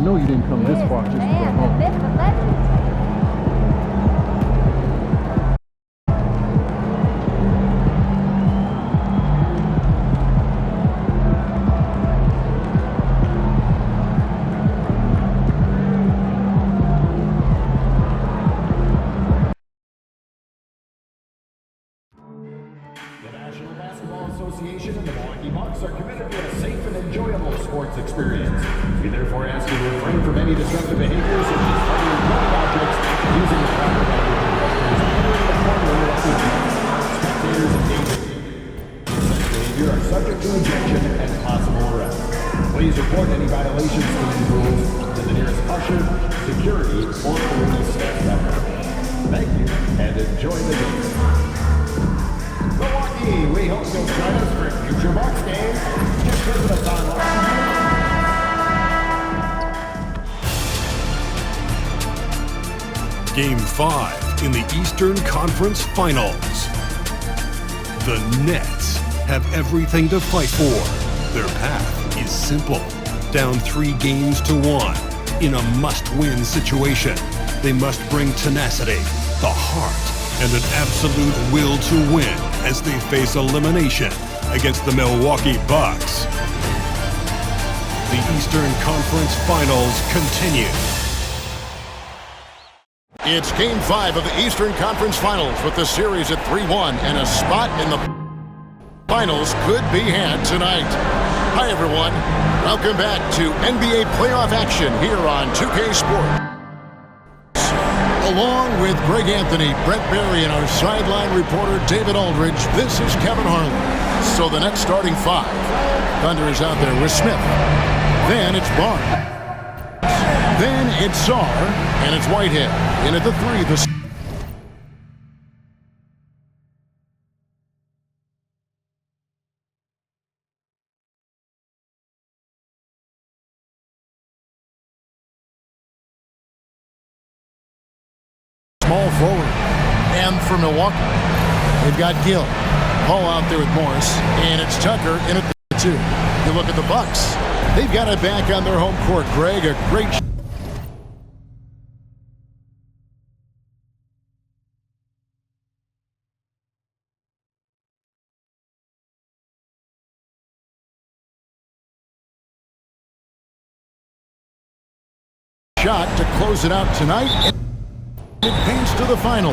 know you didn't come this far just to go home. The National Basketball Association and the Milwaukee Bucks are committed to a safe and enjoyable sports experience. We therefore ask you to refrain from any disruptive behaviors such as fighting running objects, using the proper method of entering the corner of spectators engaging. Such behavior are subject to ejection and possible arrest. Please report any violations to these rules to the nearest usher, security, or police staff member. Thank you, and enjoy the game. Milwaukee, we hope you'll join us for future Bucks games. Just visit us online. Game 5 in the Eastern Conference Finals. The Nets have everything to fight for. Their path is simple. Down 3 games to 1 in a must-win situation. They must bring tenacity, the heart, and an absolute will to win as they face elimination against the Milwaukee Bucks. The Eastern Conference Finals continue. It's Game 5 of the Eastern Conference Finals with the series at 3-1 and a spot in the finals could be had tonight. Hi everyone, welcome back to NBA playoff action here on 2K Sports. Along with Greg Anthony, Brett Barry, and our sideline reporter David Aldridge, this is Kevin Harlan. So the next starting 5. Thunder is out there with Smith. Then it's Barnes. Then it's Sarr, and it's Whitehead. In at the 3, the small forward. And for Milwaukee, they've got Gill. Paul out there with Morris, and it's Tucker in at the 2. You look at the Bucks. They've got it back on their home court. Greg, a great shot to close it out tonight. It paints to the final.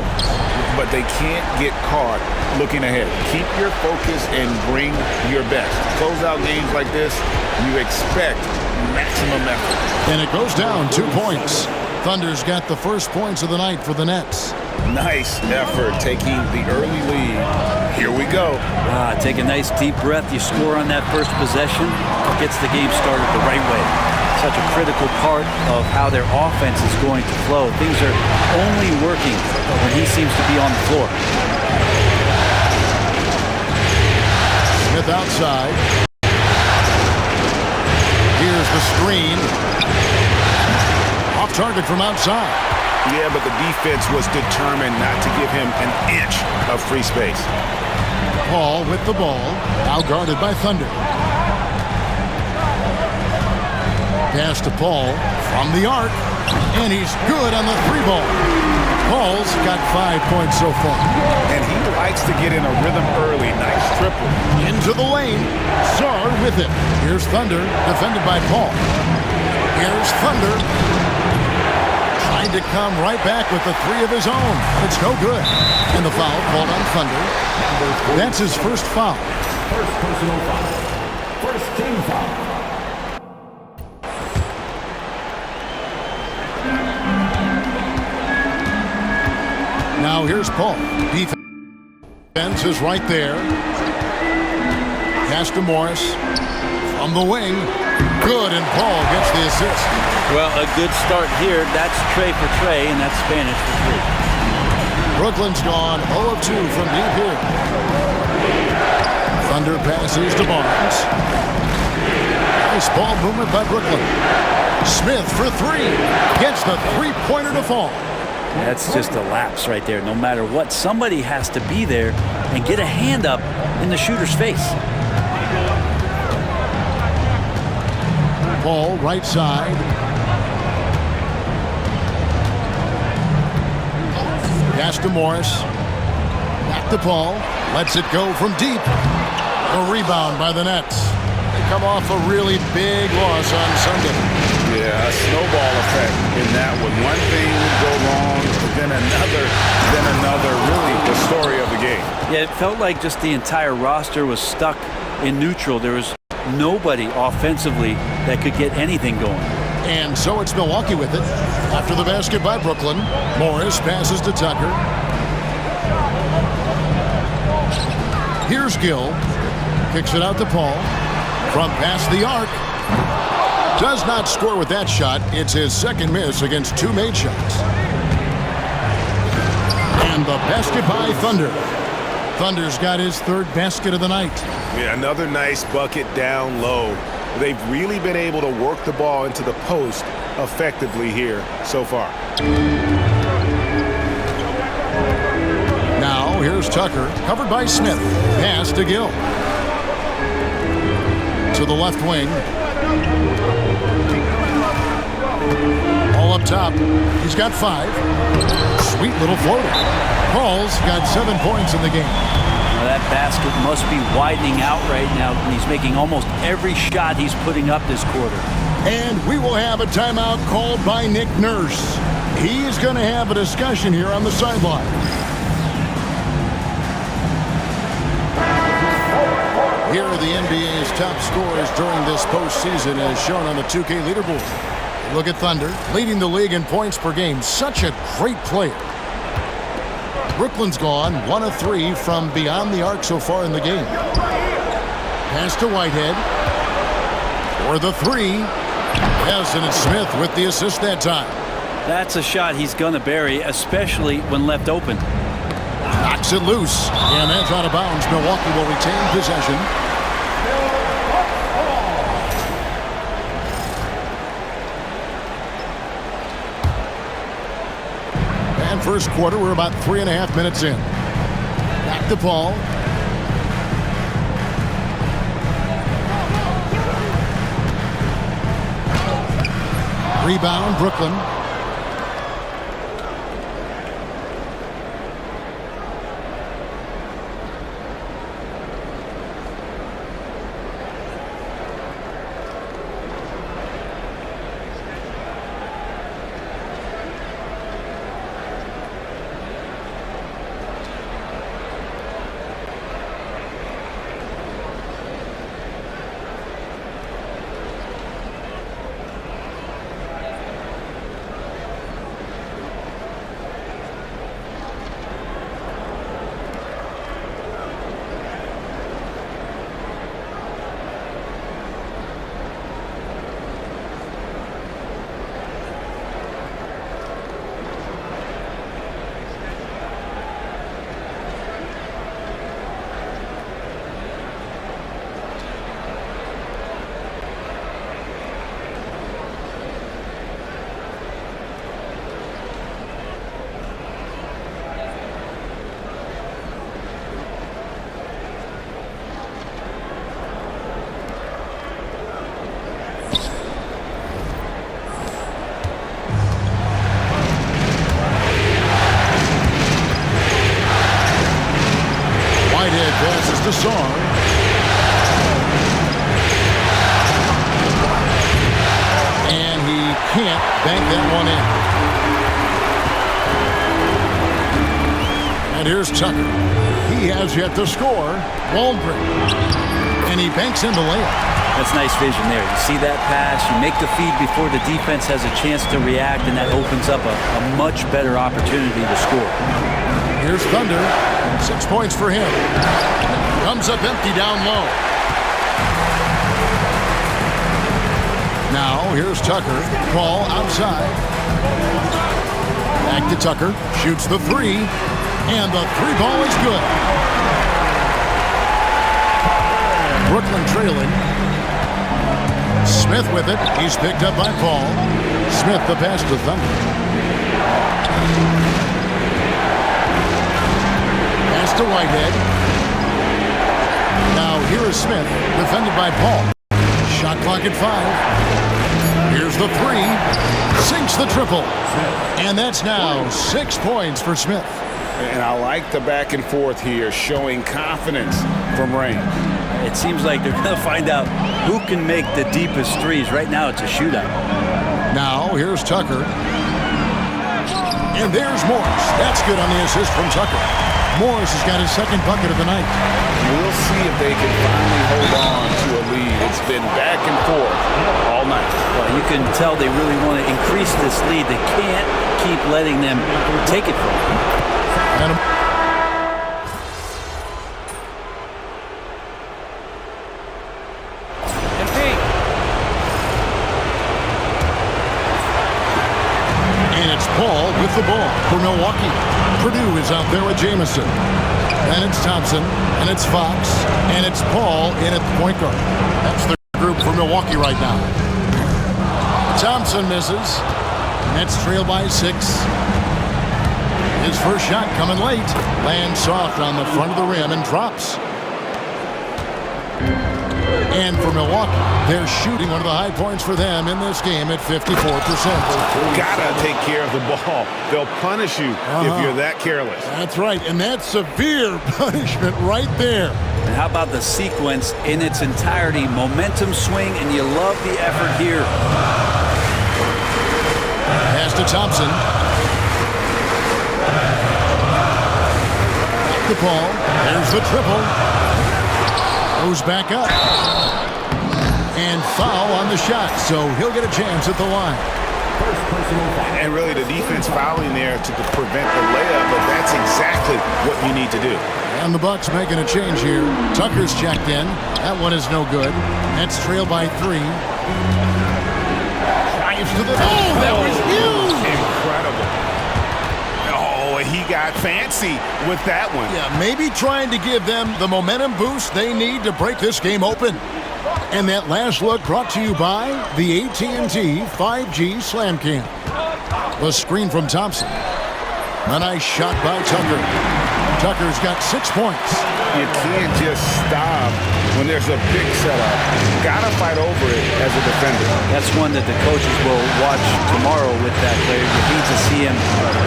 But they can't get caught looking ahead. Keep your focus and bring your best. Close out games like this, you expect maximum effort. And it goes down 2 points. Thunder's got the first points of the night for the Nets. Nice effort taking the early lead. Here we go. Take a nice deep breath. You score on that first possession. Gets the game started the right way. Such a critical part of how their offense is going to flow. Things are only working when he seems to be on the floor. Smith outside. Here's the screen. Off target from outside. Yeah, but the defense was determined not to give him an inch of free space. Paul with the ball. Now guarded by Thunder. Pass to Paul from the arc, and he's good on the 3-ball. Paul's got 5 points so far. And he likes to get in a rhythm early. Nice triple. Into the lane. Sarr with it. Here's Thunder, defended by Paul. Here's Thunder. Trying to come right back with the 3 of his own. It's no good. And the foul called on Thunder. That's his first foul. First personal foul. First team foul. Now here's Paul. Defense is right there. Pass to Morris. From the wing. Good, and Paul gets the assist. Well, a good start here. That's Trey for Trey, and that's Spanish for 3. Brooklyn's gone 0 of 2 from deep here. Thunder passes to Barnes. Nice ball movement by Brooklyn. Smith for 3. Gets the 3-pointer to fall. That's just a lapse right there. No matter what, somebody has to be there and get a hand up in the shooter's face. Paul right side. Pass to Morris. Back to Paul. Lets it go from deep. A rebound by the Nets. They come off a really big loss on Sunday. Yeah, a snowball effect in that one. One thing would go wrong, then another. Really the story of the game. Yeah, it felt like just the entire roster was stuck in neutral. There was nobody offensively that could get anything going. And so it's Milwaukee with it. After the basket by Brooklyn, Morris passes to Tucker. Here's Gill. Kicks it out to Paul. From past the arc. Does not score with that shot. It's his second miss against 2 made shots. And the basket by Thunder. Thunder's got his 3rd basket of the night. Yeah, another nice bucket down low. They've really been able to work the ball into the post effectively here so far. Now here's Tucker, covered by Smith. Pass to Gill. To the left wing. All up top. He's got 5. Sweet little floater. Paul's got 7 points in the game. Well, that basket must be widening out right now. He's making almost every shot he's putting up this quarter. And we will have a timeout called by Nick Nurse. He is going to have a discussion here on the sideline. Here are the NBA's top scorers during this postseason as shown on the 2K leaderboard. Look at Thunder, leading the league in points per game. Such a great player. Brooklyn's gone 1 of 3 from beyond the arc so far in the game. Pass to Whitehead. For the 3. Yes, and it's Smith with the assist that time. That's a shot he's going to bury, especially when left open. Knocks it loose, and that's out of bounds. Milwaukee will retain possession. And first quarter, we're about 3.5 minutes in. Back to Paul. Rebound, Brooklyn. The song. And he can't bank that one in. And here's Tucker. He has yet to score. Waldron. And he banks in the layup. That's nice vision there. You see that pass, you make the feed before the defense has a chance to react, and that opens up a much better opportunity to score. Here's Thunder. 6 points for him. Comes up empty down low. Now, here's Tucker. Paul outside. Back to Tucker. Shoots the 3. And the 3 ball is good. Brooklyn trailing. Smith with it. He's picked up by Paul. Smith the pass to Thunder. Pass to Whitehead. Now here is Smith, defended by Paul. Shot clock at 5. Here's the 3. Sinks the triple. And that's now 6 points for Smith. And I like the back and forth here, showing confidence from Rain. It seems like they're going to find out who can make the deepest threes. Right now, it's a shootout. Now, here's Tucker. And there's Morris. That's good on the assist from Tucker. Morris has got his second bucket of the night. We'll see if they can finally hold on to a lead. It's been back and forth all night. Well, you can tell they really want to increase this lead. They can't keep letting them take it from them. And it's Paul with the ball for Milwaukee. Purdue is out there with Jamison. And it's Thompson, and it's Fox, and it's Paul in at the point guard. That's the group for Milwaukee right now. Thompson misses. Nets trail by 6. His first shot coming late. Lands soft on the front of the rim and drops. And for Milwaukee, they're shooting one of the high points for them in this game at 54%. Gotta take care of the ball. They'll punish you if you're that careless. That's right, and that's severe punishment right there. And how about the sequence in its entirety? Momentum swing, and you love the effort here. Pass to Thompson. The ball. There's the triple. Goes back up. And foul on the shot, so he'll get a chance at the line. And really the defense fouling there to prevent the layup, but that's exactly what you need to do. And the Bucks making a change here. Tucker's checked in. That one is no good. Nets trail by 3. Drives to the... Oh, that was huge! Incredible. Oh, he got fancy with that one. Yeah, maybe trying to give them the momentum boost they need to break this game open. And that last look brought to you by the AT&T 5G Slam Cam. The screen from Thompson. A nice shot by Tucker. Tucker's got 6 points. You can't just stop when there's a big setup. Gotta fight over it as a defender. That's one that the coaches will watch tomorrow with that player. You need to see him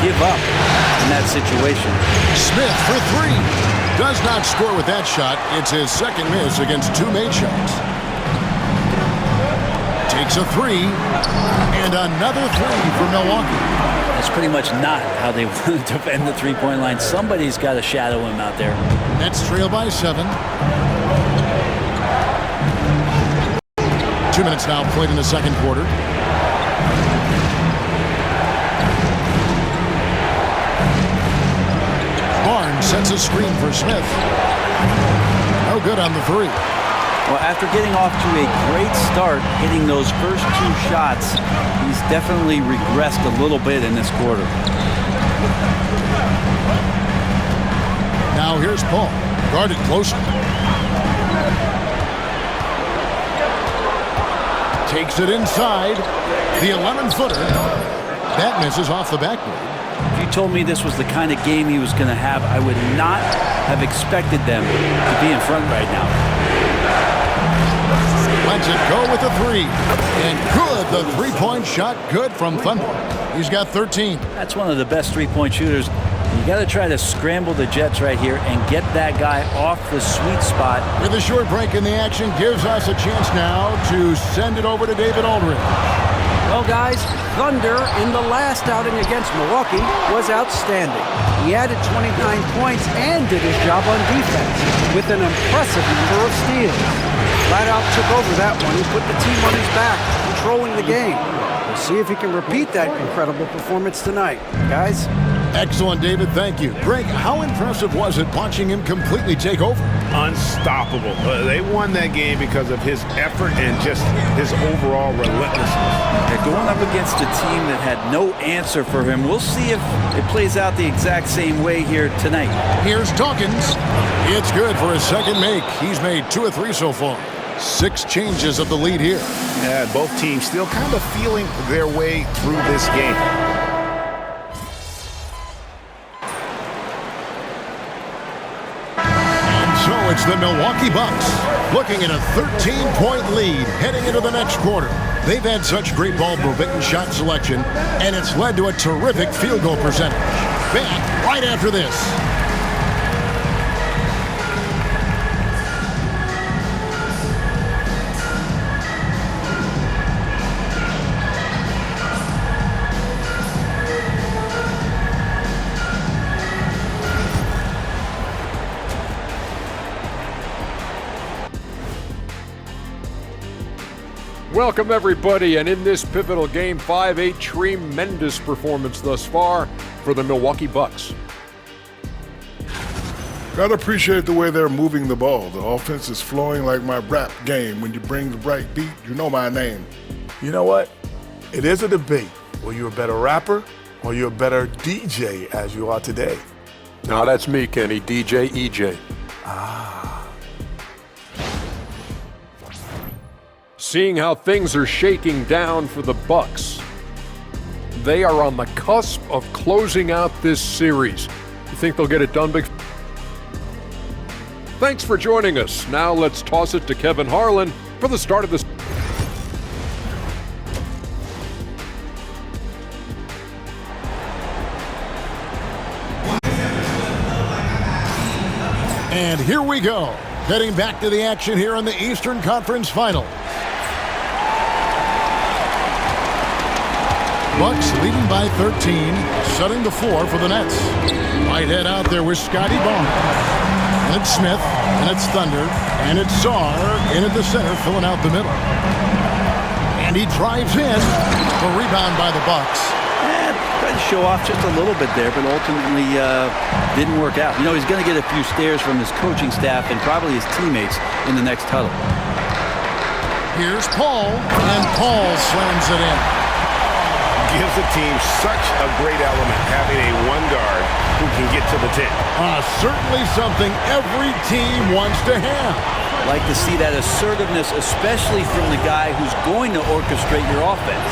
give up in that situation. Smith for 3. Does not score with that shot. It's his second miss against 2 made shots. Takes a 3. And another 3 for Milwaukee. That's pretty much not how they want to defend the three-point line. Somebody's got to shadow him out there. Nets trail by 7. 2 minutes now played in the second quarter. Barnes sets a screen for Smith. No good on the 3. Well, after getting off to a great start, hitting those first 2 shots, he's definitely regressed a little bit in this quarter. Now here's Paul, guarded closely. Takes it inside. The 11-footer. That misses off the backboard. If you told me this was the kind of game he was going to have, I would not have expected them to be in front right now. Lets it go with a 3. And good, the 3-point shot good from Thunder. He's got 13. That's one of the best three-point shooters. You got to try to scramble the Jets right here and get that guy off the sweet spot. With a short break in the action, gives us a chance now to send it over to David Aldridge. Well, guys, Thunder in the last outing against Milwaukee was outstanding. He added 29 points and did his job on defense with an impressive number of steals. Flat out took over that one. He put the team on his back, controlling the game. We'll see if he can repeat that incredible performance tonight. Guys? Excellent, David. Thank you. Greg, how impressive was it watching him completely take over? Unstoppable. They won that game because of his effort and just his overall relentlessness. They're going up against a team that had no answer for him. We'll see if it plays out the exact same way here tonight. Here's Dawkins. It's good for his second make. He's made 2 of 3 so far. 6 changes of the lead here. Yeah, both teams still kind of feeling their way through this game. So it's It's the Milwaukee Bucks looking at a 13-point lead heading into the next quarter. They've had such great ball movement and shot selection, and it's led to a terrific field goal percentage. Back right after this. Welcome, everybody, and in this pivotal Game 5, a tremendous performance thus far for the Milwaukee Bucks. Gotta appreciate the way they're moving the ball. The offense is flowing like my rap game. When you bring the right beat, you know my name. You know what? It is a debate. Were you a better rapper or you a better DJ as you are today? No, that's me, Kenny, DJ EJ. Seeing how things are shaking down for the Bucks, they are on the cusp of closing out this series. You think they'll get it done, Big? Thanks for joining us. Now let's toss it to Kevin Harlan for the start of this. And here we go. Heading back to the action here in the Eastern Conference Final. Bucks leading by 13, shutting the floor for the Nets. Whitehead out there with Scotty Barnes. And it's Smith, and it's Thunder, and it's Sarr in at the center, filling out the middle. And he drives in. The rebound by the Bucks. Tried to show off just a little bit there, but ultimately didn't work out. You know, he's going to get a few stares from his coaching staff and probably his teammates in the next huddle. Here's Paul, and Paul slams it in. Gives the team such a great element having a one guard who can get to the 10. Certainly something every team wants to have. Like to see that assertiveness, especially from the guy who's going to orchestrate your offense.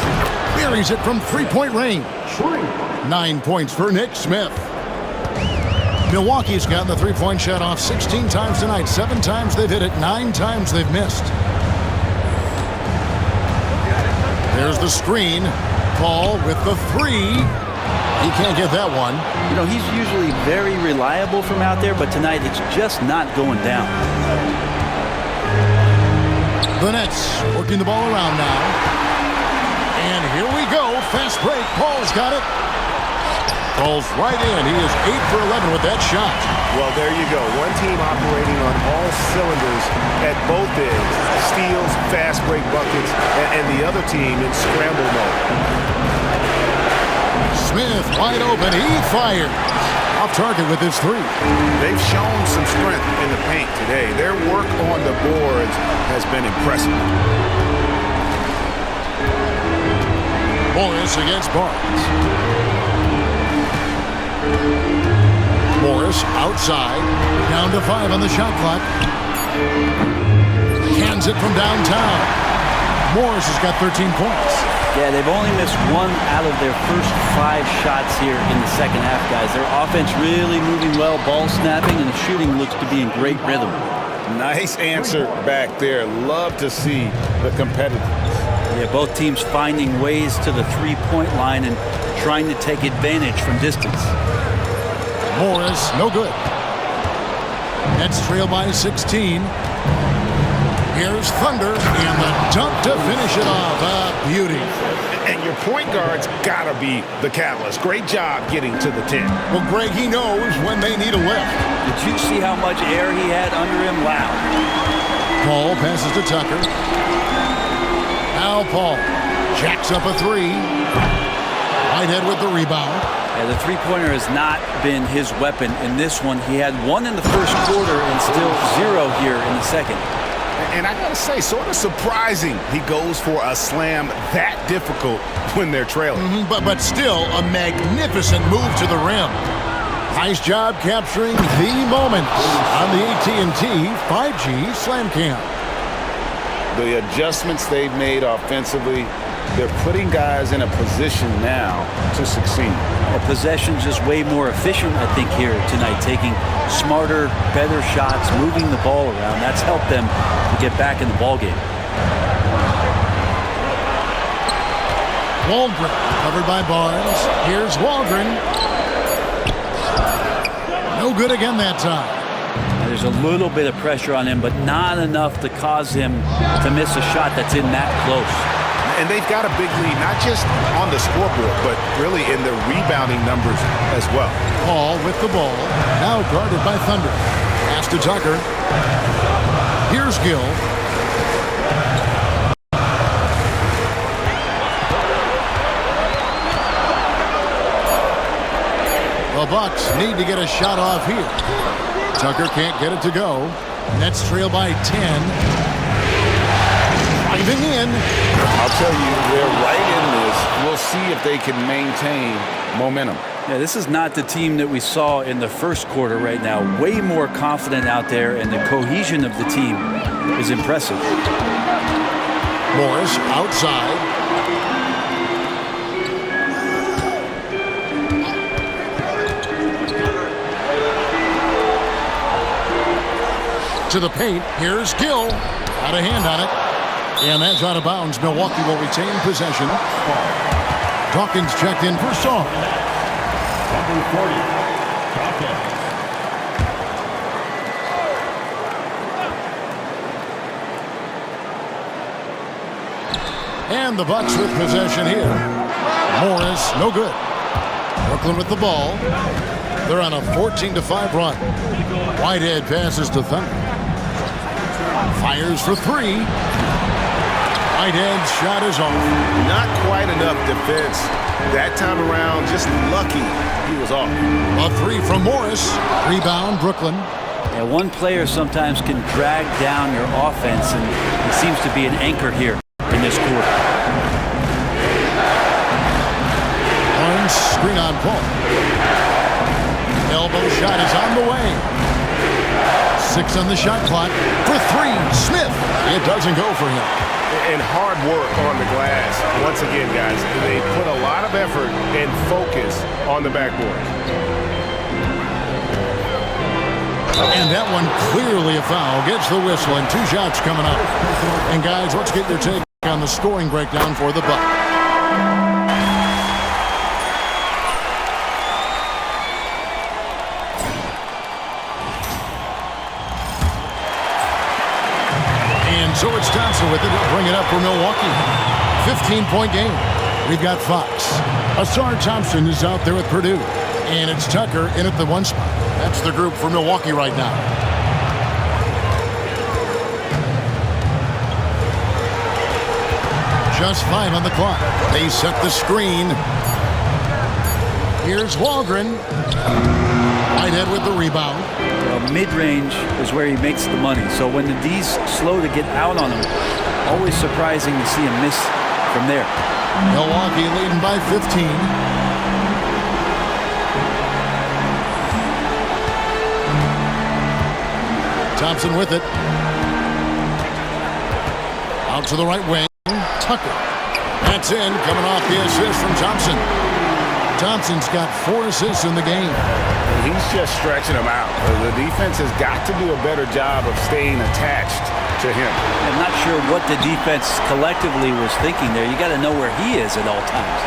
Buries it from three-point range. 9 points for Nick Smith. Milwaukee's gotten the three-point shot off 16 times tonight. 7 times they've hit it, 9 times they've missed. There's the screen. Paul with the three. He can't get that one. You know, he's usually very reliable from out there, but tonight it's just not going down. The Nets working the ball around now. And here we go. Fast break. Paul's got it. Paul's right in. He is 8 for 11 with that shot. Well, there you go. One team operating on all cylinders at both ends. Steals, fast break buckets, and the other team in scramble mode. Smith wide open. He fires. Off target with his three. They've shown some strength in the paint today. Their work on the boards has been impressive. Morris against Barnes. Morris outside. Down to 5 on the shot clock. Hands it from downtown. Morris has got 13 points. Yeah, they've only missed 1 out of their first 5 shots here in the second half, guys. Their offense really moving well, ball snapping, and the shooting looks to be in great rhythm. Nice answer back there. Love to see the competitiveness. Yeah, both teams finding ways to the three-point line and trying to take advantage from distance. Morris, no good. Nets trail by 16. Here's Thunder, and the dunk to finish it off. A beauty. And your point guard's got to be the catalyst. Great job getting to the 10. Well, Greg, he knows when they need a lift. Did you see how much air he had under him? Wow. Paul passes to Tucker. Now Paul jacks up a three. Whitehead with the rebound. Yeah, the three-pointer has not been his weapon in this one. He had 1 in the first quarter and still 0 here in the second. And I gotta say, sort of surprising he goes for a slam that difficult when they're trailing. But still a magnificent move to the rim. Nice job capturing the moment on the AT&T 5G Slam Cam. The adjustments they've made offensively They're putting guys in a position now to succeed. Possession just way more efficient, I think, here tonight, taking smarter, better shots, moving the ball around. That's helped them to get back in the ball game. Waldron covered by Barnes. Here's Waldron. No good again that time. There's a little bit of pressure on him, but not enough to cause him to miss a shot that's in that close. And they've got a big lead, not just on the scoreboard, but really in the rebounding numbers as well. Paul with the ball. Now guarded by Thunder. Pass to Tucker. Here's Gill. The Bucks need to get a shot off here. Tucker can't get it to go. Nets trail by 10. Driving in. I'll tell you, they're right in this. We'll see if they can maintain momentum. Yeah, this is not the team that we saw in the first quarter right now. Way more confident out there, and the cohesion of the team is impressive. Morris outside. To the paint. Here's Gill. Got a hand on it. And that's out of bounds. Milwaukee will retain possession. Dawkins checked in for Song. Number 40, Dawkins. And the Bucks with possession here. Morris, no good. Brooklyn with the ball. They're on a 14-5 run. Whitehead passes to Thunder. Fires for three. Whitehead's shot is off. Not quite enough defense that time around. Just lucky he was off. A three from Morris. Rebound, Brooklyn. Yeah, one player sometimes can drag down your offense, and he seems to be an anchor here in this quarter. Barnes, screen on Paul. Elbow shot is on the way. 6 on the shot clock for three. Smith. It doesn't go for him. And hard work on the glass. Once again, guys, they put a lot of effort and focus on the backboard. And that one clearly a foul. Gets the whistle and 2 shots coming up. And guys, let's get your take on the scoring breakdown for the Bucks. So it's Thompson with it. He'll bring it up for Milwaukee. 15-point game. We've got Fox. Asar Thompson is out there with Purdue. And it's Tucker in at the 1 spot. That's the group for Milwaukee right now. Just 5 on the clock. They set the screen. Here's Waldron. Whitehead with the rebound. Mid-range is where he makes the money. So when the D's slow to get out on him, always surprising to see him miss from there. Milwaukee leading by 15. Thompson with it. Out to the right wing. Tucker. That's in. Coming off the assist from Thompson. Thompson's got 4 assists in the game. He's just stretching them out. The defense has got to do a better job of staying attached to him. I'm not sure what the defense collectively was thinking there. You got to know where he is at all times.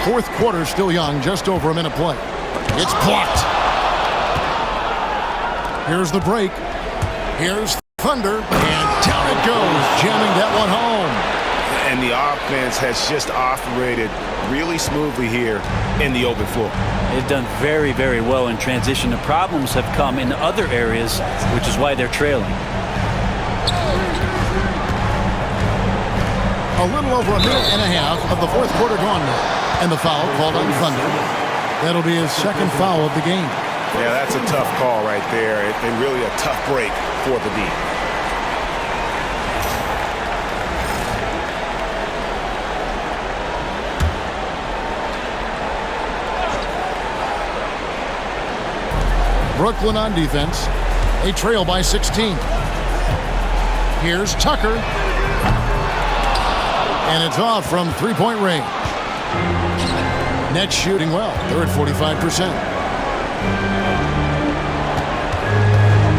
Fourth quarter still young, just over a minute play. It's blocked. Here's the break. Here's Thunder, and down it goes, jamming that one home. And the offense has just operated really smoothly here in the open floor. They've done very, very well in transition. The problems have come in other areas, which is why they're trailing. A little over a minute and a half of the fourth quarter gone now. And the foul called on Thunder. That'll be his second foul of the game. Yeah, that's a tough call right there, and really a tough break for the D. Brooklyn on defense. They trail by 16. Here's Tucker. And it's off from three-point range. Nets shooting well. They're at 45%.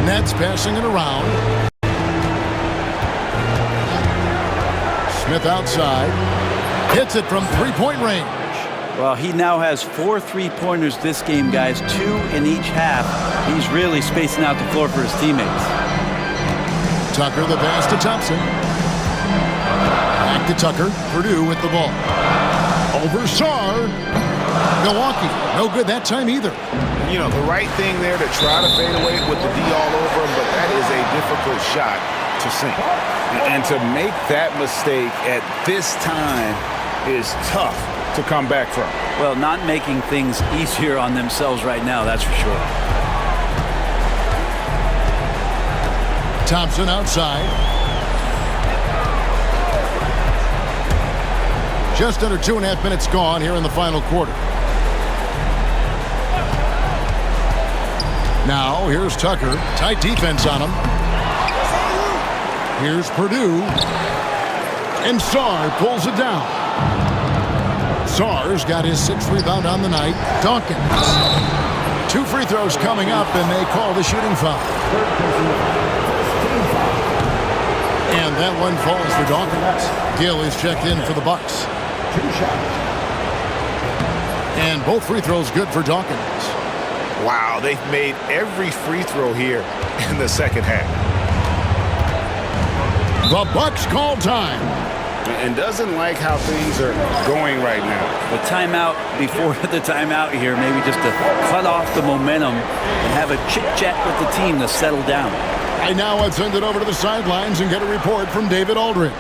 Nets passing it around. Smith outside. Hits it from three-point range. Well, he now has 4 3-pointers this game, guys. 2 in each half. He's really spacing out the floor for his teammates. Tucker the pass to Thompson. Back to Tucker. Purdue with the ball. Over Sarr. Milwaukee. No good that time either. You know, the right thing there to try to fade away with the D all over him, but that is a difficult shot to sink. And to make that mistake at this time is tough to come back from. Well, not making things easier on themselves right now, that's for sure. Thompson outside. Just under 2.5 minutes gone here in the final quarter. Now, here's Tucker. Tight defense on him. Here's Purdue. And Sarr pulls it down. Sarr's got his 6th rebound on the night. Dawkins. 2 free throws coming up, and they call the shooting foul. And that one falls for Dawkins. Gill is checked in for the Bucks. 2 shots. And both free throws good for Dawkins. Wow, they've made every free throw here in the second half. The Bucks call time. And doesn't like how things are going right now. The timeout before the timeout here, maybe just to cut off the momentum and have a chit-chat with the team to settle down. And now let's send it over to the sidelines and get a report from David Aldridge.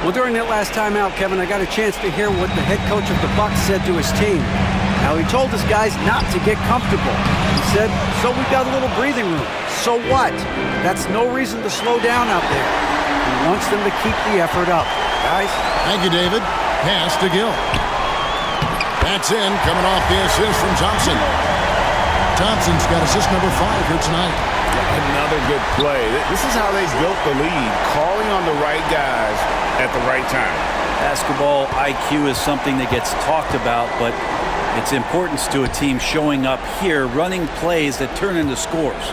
Well, during that last timeout, Kevin, I got a chance to hear what the head coach of the Bucks said to his team. Now, he told his guys not to get comfortable. He said, so we've got a little breathing room. So what? That's no reason to slow down out there. He wants them to keep the effort up. Guys? Thank you, David. Pass to Gill. That's in, coming off the assist from Thompson. Thompson's got assist number 5 here tonight. Another good play. This is how they built the lead, calling on the right guys at the right time. Basketball IQ is something that gets talked about, but its importance to a team showing up here, running plays that turn into scores.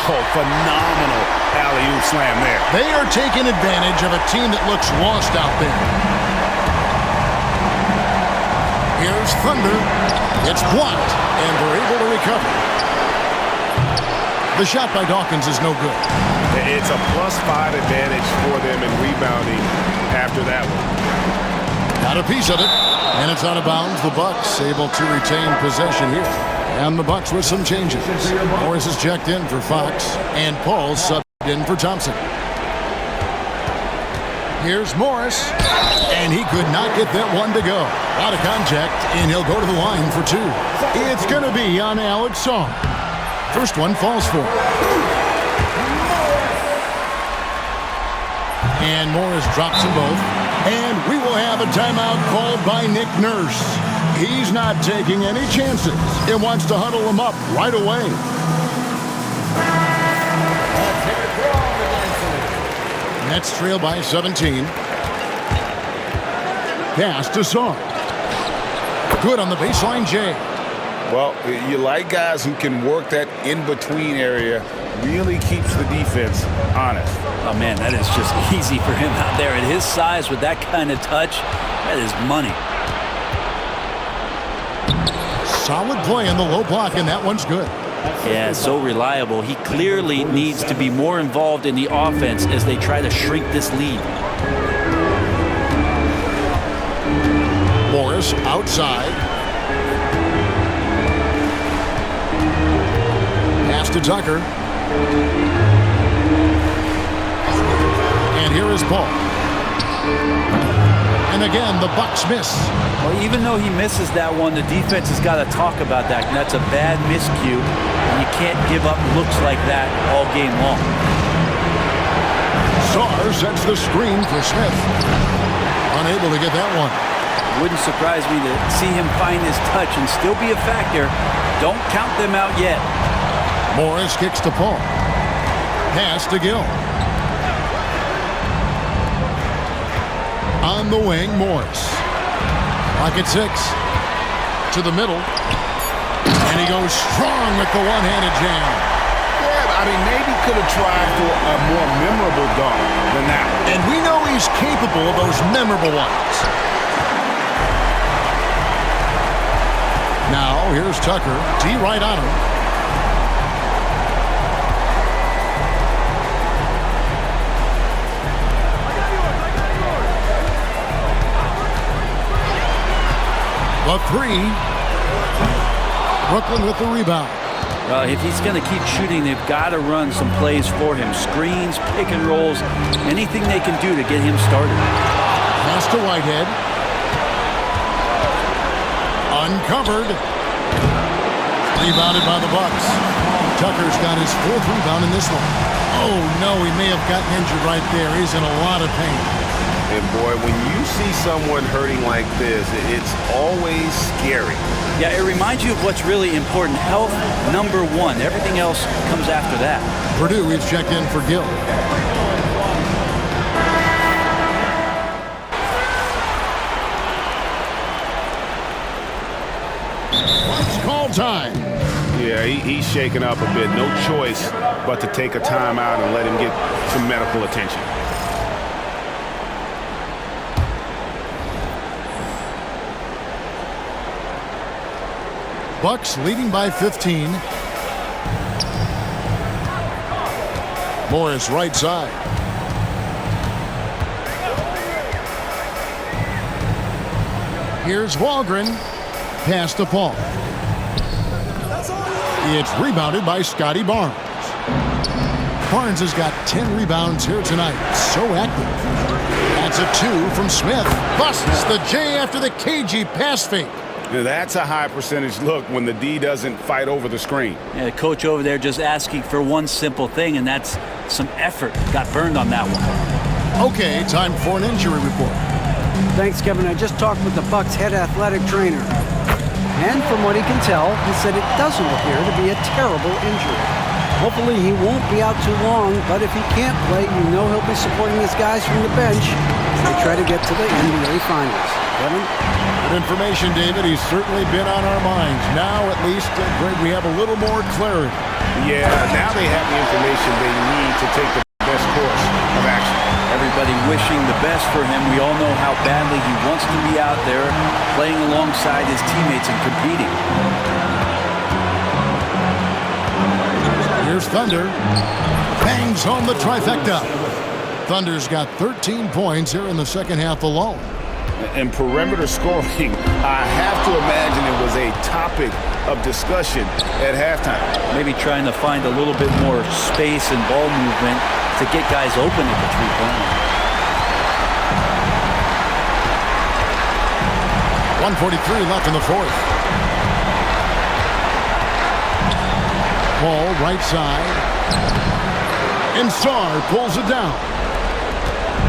Oh, phenomenal alley-oop slam there. They are taking advantage of a team that looks lost out there. Here's Thunder. It's blocked, and they're able to recover. The shot by Dawkins is no good. It's a +5 advantage for them in rebounding after that one. Got a piece of it, and it's out of bounds. The Bucks able to retain possession here. And the Bucks with some changes. Morris is checked in for Fox, and Paul's subbed in for Thompson. Here's Morris, and he could not get that one to go. Out of contact, and he'll go to the line for 2. It's going to be on Alex Sarr. First one falls for him. And Morris drops them both. And we will have a timeout called by Nick Nurse. He's not taking any chances. He wants to huddle them up right away. Nets trail by 17. Pass to Sarr. Good on the baseline, Jay. Well, you like guys who can work that in-between area, really keeps the defense honest. Oh, man, that is just easy for him out there. At his size, with that kind of touch, that is money. Solid play in the low block, and that one's good. Yeah, so reliable. He clearly needs to be more involved in the offense as they try to shrink this lead. Morris outside. Pass to Tucker. And here is Paul. And again, the Bucks miss. Well, even though he misses that one, the defense has got to talk about that. And that's a bad miscue. And you can't give up looks like that all game long. Sarr sets the screen for Smith. Unable to get that one. Wouldn't surprise me to see him find his touch and still be a factor. Don't count them out yet. Morris kicks to Paul. Pass to Gill. On the wing, Morris. Clock at 6. To the middle. And he goes strong with the one-handed jam. Yeah, I mean, maybe could have tried for a more memorable dunk than that one. And we know he's capable of those memorable ones. Now, here's Tucker. D right on him. The three. Brooklyn with the rebound. Well, if he's going to keep shooting, they've got to run some plays for him. Screens, pick and rolls, anything they can do to get him started. Pass to Whitehead. Uncovered. Rebounded by the Bucks. Tucker's got his 4th rebound in this one. Oh, no, he may have gotten injured right there. He's in a lot of pain. And boy, when you see someone hurting like this, it's always scary. Yeah, it reminds you of what's really important. Health, number one. Everything else comes after that. Purdue is checked in for Gill. It's call time. Yeah, he's shaking up a bit. No choice but to take a timeout and let him get some medical attention. Bucks leading by 15. Morris right side. Here's Walgren. Pass to Paul. It's rebounded by Scotty Barnes. Barnes has got 10 rebounds here tonight. So active. That's a 2 from Smith. Busts the J after the KG pass fake. Now, that's a high percentage look when the D doesn't fight over the screen. Yeah, the coach over there just asking for one simple thing, and that's some effort. Got burned on that one. Okay, time for an injury report. Thanks, Kevin. I just talked with the Bucks head athletic trainer. And from what he can tell, he said it doesn't appear to be a terrible injury. Hopefully he won't be out too long, but if he can't play, you know he'll be supporting his guys from the bench as they try to get to the NBA Finals. Kevin? Good information, David. He's certainly been on our minds. Now, at least, Greg, we have a little more clarity. Yeah, now they have the information they need to take the best course of action. Everybody wishing the best for him. We all know how badly he wants to be out there playing alongside his teammates and competing. Here's Thunder. Bangs home the trifecta. Thunder's got 13 points here in the second half alone. And perimeter scoring, I have to imagine it was a topic of discussion at halftime. Maybe trying to find a little bit more space and ball movement to get guys open at the three-point line. 1:43 left in the fourth. Ball right side. And Sarr pulls it down.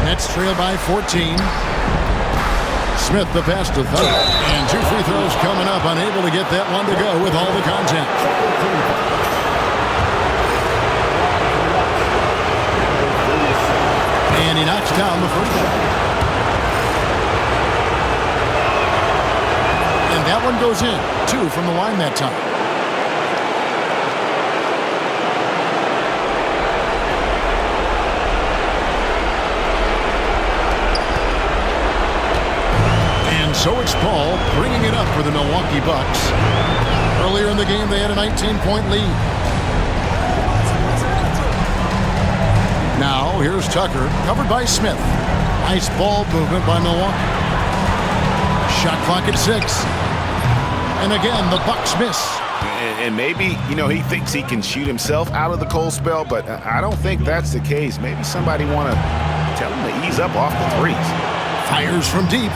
Nets trail by 14. Smith the pass to Thunder. And 2 free throws coming up. Unable to get that one to go with all the contact. And he knocks down the first shot. And that one goes in. 2 from the line that time. So it's Paul bringing it up for the Milwaukee Bucks. Earlier in the game, they had a 19-point lead. Now, here's Tucker, covered by Smith. Nice ball movement by Milwaukee. Shot clock at 6. And again, the Bucks miss. And maybe, he thinks he can shoot himself out of the cold spell, but I don't think that's the case. Maybe somebody want to tell him to ease up off the threes. Fires from deep.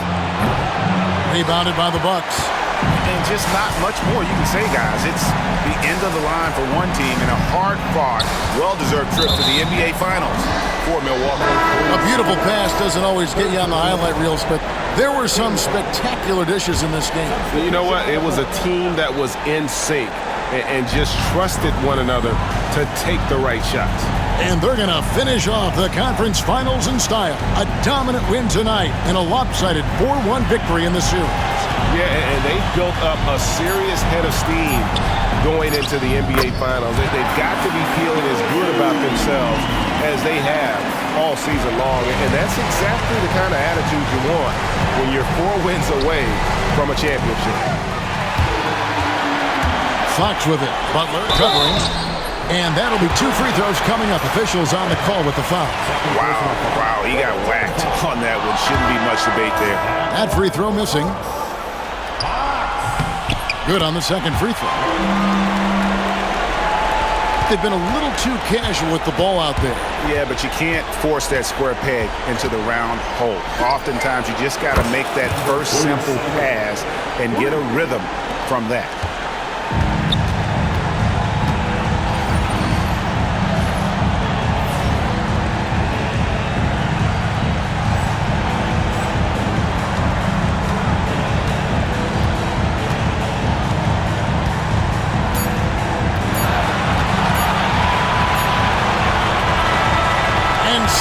Rebounded by the Bucks. And just not much more you can say, guys. It's the end of the line for one team and a hard-fought, well-deserved trip to the NBA Finals for Milwaukee. A beautiful pass doesn't always get you on the highlight reels, but there were some spectacular dishes in this game. You know what? It was a team that was in sync and just trusted one another to take the right shots. And they're going to finish off the conference finals in style. A dominant win tonight and a lopsided 4-1 victory in the series. Yeah, and they built up a serious head of steam going into the NBA Finals. They've got to be feeling as good about themselves as they have all season long. And that's exactly the kind of attitude you want when you're 4 wins away from a championship. Fox with it. Butler covering. And that'll be 2 free throws coming up. Officials on the call with the foul. Wow, he got whacked on that one. Shouldn't be much debate there. That free throw missing. Good on the second free throw. They've been a little too casual with the ball out there. Yeah, but you can't force that square peg into the round hole. Oftentimes, you just got to make that first simple pass and get a rhythm from that.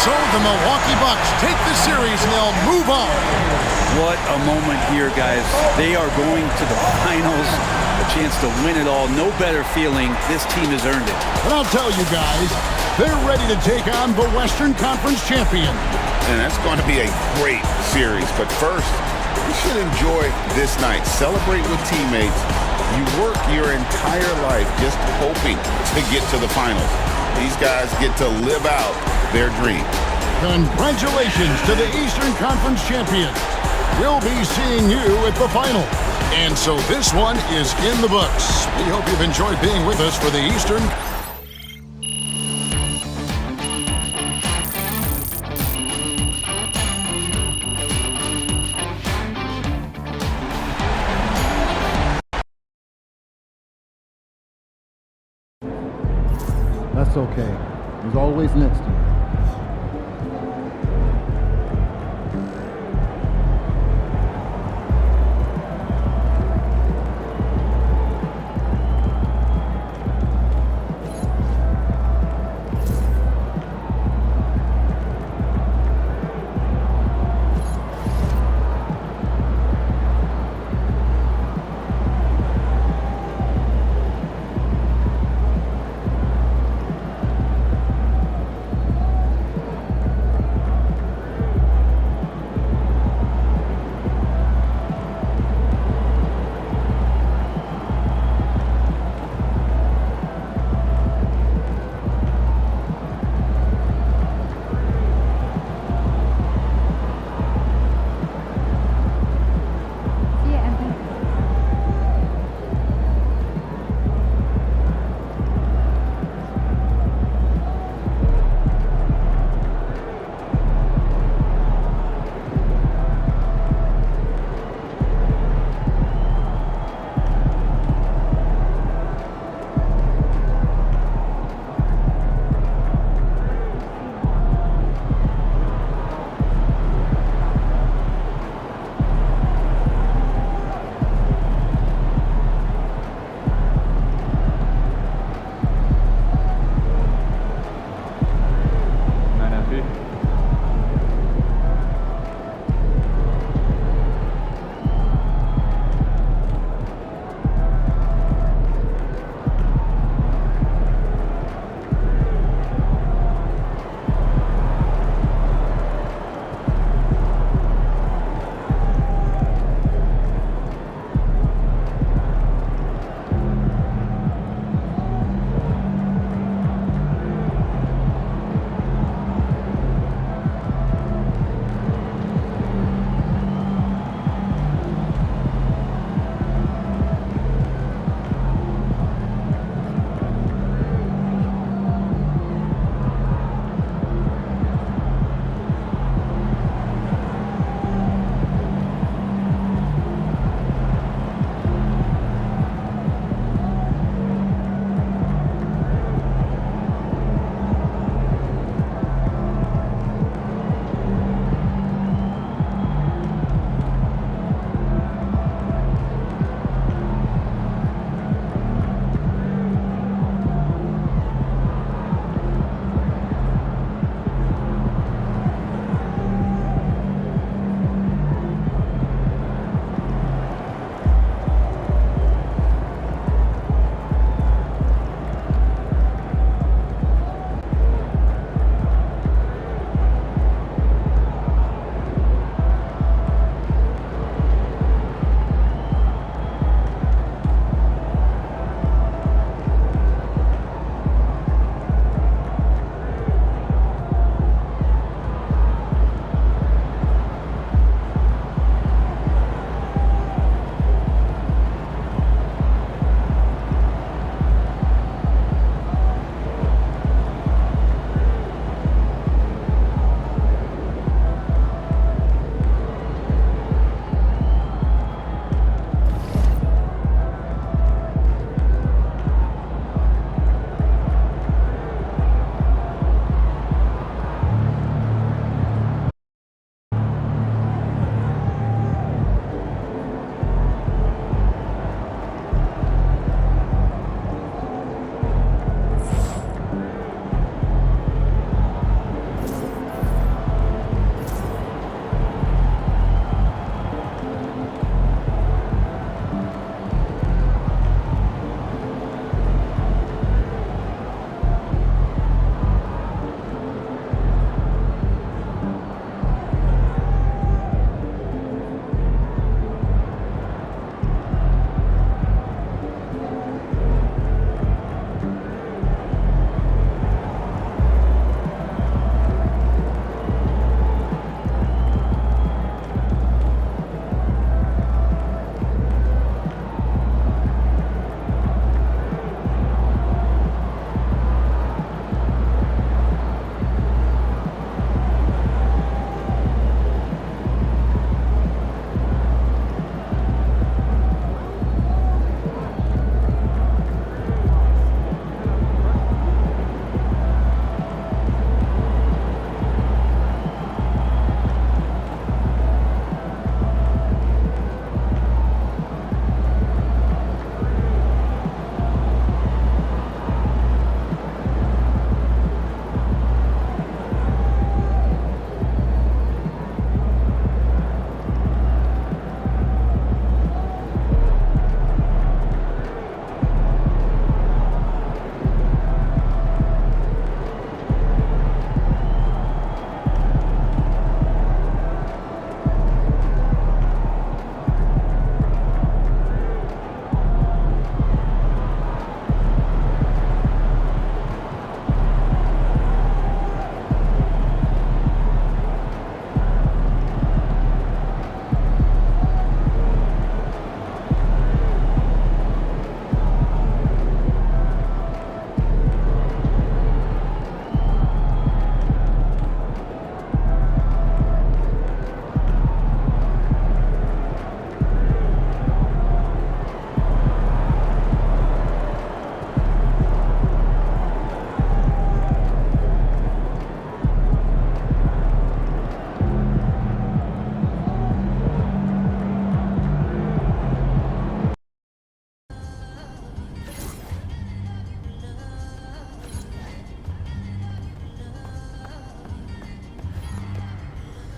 So the Milwaukee Bucks take the series and they'll move on. What a moment here, guys. They are going to the finals, a chance to win it all. No better feeling. This team has earned it. But I'll tell you guys, they're ready to take on the Western Conference champion. And that's going to be a great series. But first, you should enjoy this night. Celebrate with teammates. You work your entire life just hoping to get to the finals. These guys get to live out their dream. Congratulations to the Eastern Conference champion. We'll be seeing you at the final. And so this one is in the books. We hope you've enjoyed being with us for the Eastern. That's okay. There's always next year.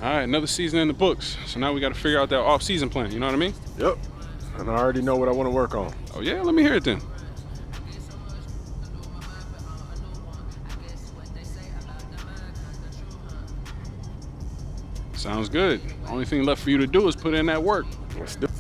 All right, another season in the books. So now we got to figure out that off-season plan. You know what I mean? Yep. And I already know what I want to work on. Oh, yeah? Let me hear it then. Sounds good. Only thing left for you to do is put in that work. Let's do it.